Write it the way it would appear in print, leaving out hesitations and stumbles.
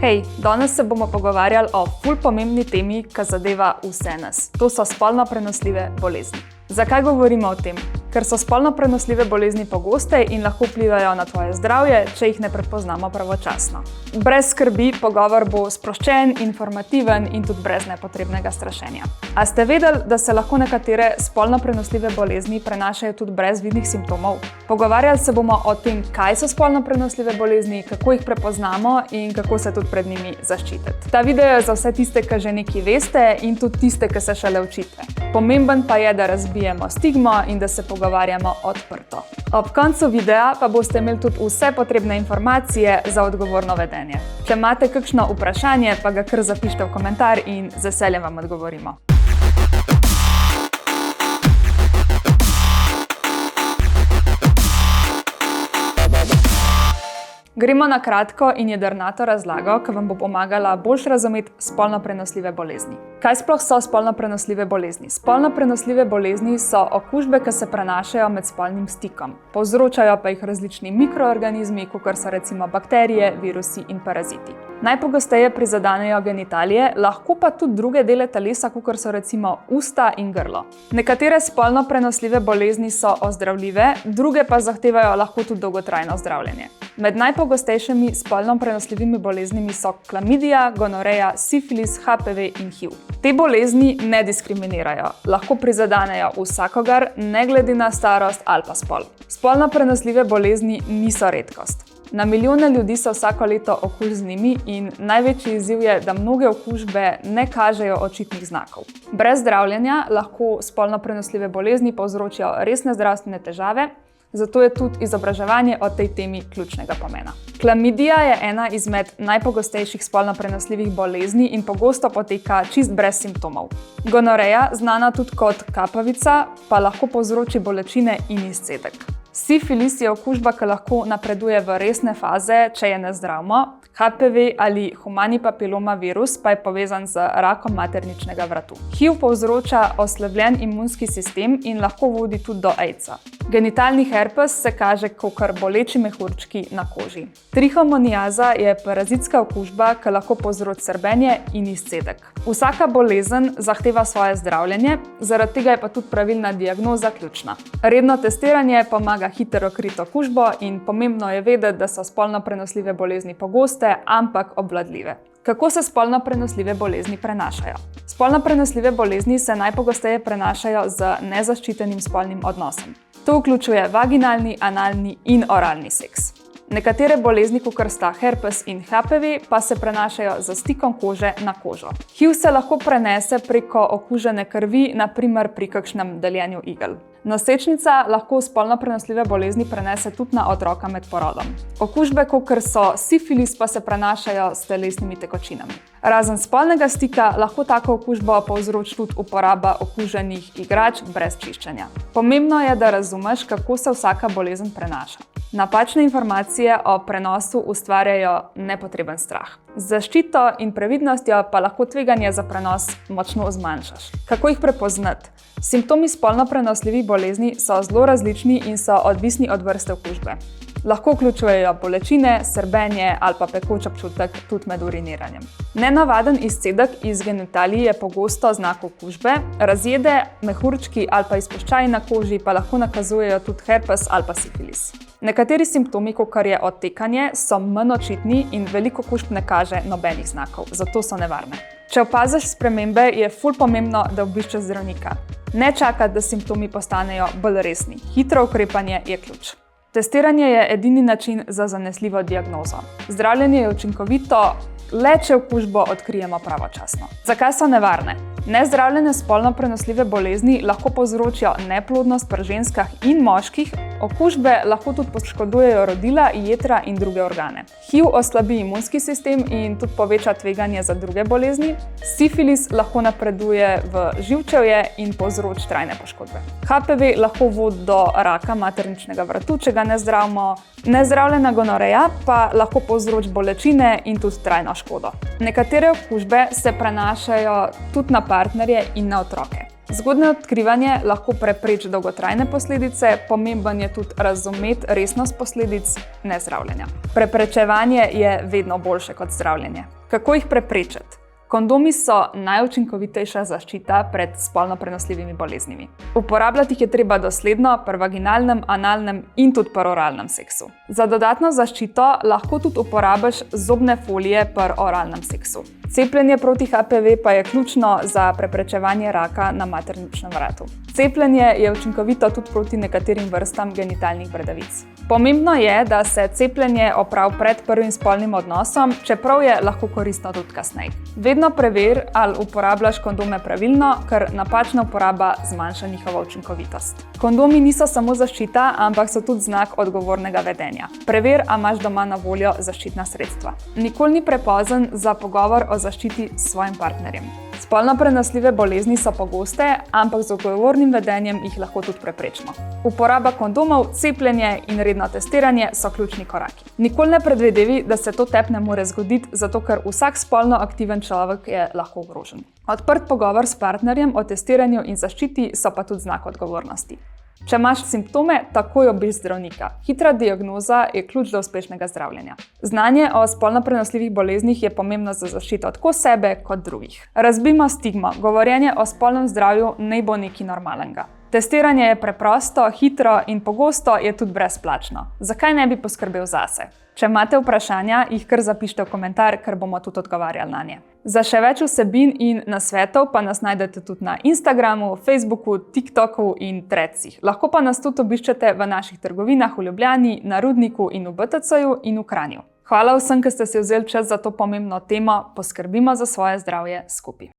Hej, danes se bomo pogovarjali o ful pomembni temi, ki zadeva vse nas. To so spolno prenosljive bolezni. Zakaj govorimo o tem? Ker so spolno prenosljive bolezni pogoste in lahko vplivajo na tvoje zdravje, če jih ne prepoznamo pravočasno. Brez skrbi, pogovor bo sproščen, informativen in tudi brez nepotrebnega strašenja. A ste vedeli, da se lahko nekatere spolno prenosljive bolezni prenašajo tudi brez vidnih simptomov? Pogovarjali se bomo o tem, kaj so spolno prenosljive bolezni, kako jih prepoznamo in kako se tudi pred njimi zaščititi. Ta video je za vse tiste, ki že nekaj veste in tudi tiste, ki se šele učite. Pomemben pa je, da razbijemo stigmo in da se pogovarjamo odprto. Ob koncu videa pa boste imeli tudi vse potrebne informacije za odgovorno vedenje. Če imate kakšno vprašanje, pa ga kar zapišite v komentar in z veseljem vam odgovorimo. Gremo na kratko in jedrnato razlago, ki vam bo pomagala boljše razumeti spolno prenosljive bolezni. Kaj sploh so spolno prenosljive bolezni? Spolno prenosljive bolezni so okužbe, ki se prenašajo med spolnim stikom. Povzročajo pa jih različni mikroorganizmi, kakor so recimo bakterije, virusi in paraziti. Najpogosteje prizadenejo genitalije, lahko pa tudi druge dele telesa, kakor so recimo usta in grlo. Nekatere spolno prenosljive bolezni so ozdravljive, druge pa zahtevajo lahko tudi dolgotrajno zdravljenje. Med najpogostejšimi spolno prenosljivimi boleznimi so klamidija, gonoreja, sifilis, HPV in HIV. Te bolezni ne diskriminirajo, lahko prizadenejo vsakogar, ne glede na starost ali pa spol. Spolno prenosljive bolezni niso redkost. Na milijone ljudi se vsako leto okuži z njimi in največji izziv je, da mnoge okužbe ne kažejo očitnih znakov. Brez zdravljenja lahko spolno prenosljive bolezni povzročijo resne zdravstvene težave, zato je tudi izobraževanje o tej temi ključnega pomena. Klamidija je ena izmed najpogostejših spolno prenosljivih bolezni in pogosto poteka čist brez simptomov. Gonoreja, znana tudi kot kapavica, pa lahko povzroči bolečine in izcedek. Sifilis je okužba, ki lahko napreduje v resne faze, če je ne zdravimo. HPV ali humani papiloma virus pa je povezan z rakom materničnega vratu. HIV povzroča oslabljen imunski sistem in lahko vodi tudi do AIDS-a. Genitalni herpes se kaže kakor boleči mehurčki na koži. Trihomoniaza je parazitska okužba, ki lahko povzroči srbenje in izcedek. Vsaka bolezen zahteva svoje zdravljenje, zaradi tega je pa tudi pravilna diagnoza ključna. Redno testiranje pomaga hitro odkriti okužbo in pomembno je vedeti, da so spolno prenosljive bolezni pogoste, ampak obvladljive. Kako se spolno prenosljive bolezni prenašajo? Spolno prenosljive bolezni se najpogosteje prenašajo z nezaščitenim spolnim odnosom. To vključuje vaginalni, analni in oralni seks. Nekatere bolezni, kakor sta herpes in HPV, pa se prenašajo z stikom kože na kožo. HIV se lahko prenese preko okužene krvi, na primer pri kakšnem deljenju igel. Nosečnica lahko spolno prenosljive bolezni prenese tudi na otroka med porodom. Okužbe, kakor so sifilis, pa se prenašajo s telesnimi tekočinami. Razen spolnega stika lahko tako okužbo povzroči tudi uporaba okuženih igrač brez čiščenja. Pomembno je, da razumeš, kako se vsaka bolezen prenaša. Napačne informacije o prenosu ustvarjajo nepotreben strah. Z zaščito in previdnostjo pa lahko tveganje za prenos močno zmanjšaš. Kako jih prepoznati? Simptomi spolno prenosljivih bolezni so zelo različni in so odvisni od vrste okužbe. Lahko vključujejo bolečine, srbenje ali pa pekoč občutek tudi med uriniranjem. Nenavaden izcedek iz genitalij je pogosto znak okužbe, razjede, mehurčki ali pa izpuščaji na koži pa lahko nakazujejo tudi herpes ali pa sifilis. Nekateri simptomi, kakor je odtekanje, so manj očitni in veliko okužb ne kaže nobenih znakov, zato so nevarne. Če opaziš spremembe, je ful pomembno, da obiščeš zdravnika. Ne čakati, da simptomi postanejo bolj resni. Hitro ukrepanje je ključ. Testiranje je edini način za zanesljivo diagnozo. Zdravljenje je učinkovito le, če okužbo odkrijemo pravočasno. Zakaj so nevarne? Nezdravljene spolno prenosljive bolezni lahko povzročijo neplodnost pri ženskah in moških, okužbe lahko tudi poškodujejo rodila, jetra in druge organe. HIV oslabi imunski sistem in tudi poveča tveganje za druge bolezni. Sifilis lahko napreduje v živčevje in povzroči trajne poškodbe. HPV lahko vodi do raka materničnega vratu, če ga ne zdravimo. Nezdravljena gonoreja pa lahko povzroči bolečine in tudi trajno škodo. Nekatere okužbe se prenašajo tudi na partnerje in na otroke. Zgodnje odkrivanje lahko prepreči dolgotrajne posledice, pomemben je tudi razumeti resnost posledic nezdravljenja. Preprečevanje je vedno boljše kot zdravljenje. Kako jih preprečiti? Kondomi so najučinkovitejša zaščita pred spolno prenosljivimi boleznimi. Uporabljati jih je treba dosledno pri vaginalnem, analnem in tudi pri oralnem seksu. Za dodatno zaščito lahko tudi uporabiš zobne folije pri oralnem seksu. Cepljenje proti HPV pa je ključno za preprečevanje raka na materničnem vratu. Cepljenje je učinkovito tudi proti nekaterim vrstam genitalnih bradavic. Pomembno je, da se cepljenje opravi pred prvim spolnim odnosom, čeprav je lahko koristno tudi kasneje. Vedno preveri, ali uporabljaš kondome pravilno, ker napačna uporaba zmanjša njihovo učinkovitost. Kondomi niso samo zaščita, ampak so tudi znak odgovornega vedenja. Preveri, ali imaš doma na voljo zaščitna sredstva. Nikoli ni prepozen za pogovor o zaščiti s svojim partnerjem. Spolno prenosljive bolezni so pogoste, ampak z odgovornim vedenjem jih lahko tudi preprečimo. Uporaba kondomov, cepljenje in redno testiranje so ključni koraki. Nikoli ne predvidevi, da se to tebi ne more zgoditi, zato ker vsak spolno aktiven človek je lahko ogrožen. Odprt pogovor s partnerjem o testiranju in zaščiti so pa tudi znak odgovornosti. Če imaš simptome, takoj obišči zdravnika. Hitra diagnoza je ključ do uspešnega zdravljenja. Znanje o spolno prenosljivih boleznih je pomembno za zaščito tako sebe kot drugih. Razbijmo stigmo. Govorjenje o spolnem zdravju ne bo nekaj normalnega. Testiranje je preprosto, hitro in pogosto je tudi brezplačno. Zakaj ne bi poskrbel zase? Če imate vprašanja, jih kar zapišite v komentar, ker bomo tudi odgovarjali nanje. Za še več vsebin in nasvetov pa nas najdete tudi na Instagramu, Facebooku, TikToku in Threadsih. Lahko pa nas tudi obiščete v naših trgovinah v Ljubljani, na Rudniku in v BTC-ju in v Kranju. Hvala vsem, ki ste si vzeli čas za to pomembno temo. Poskrbimo za svoje zdravje skupaj.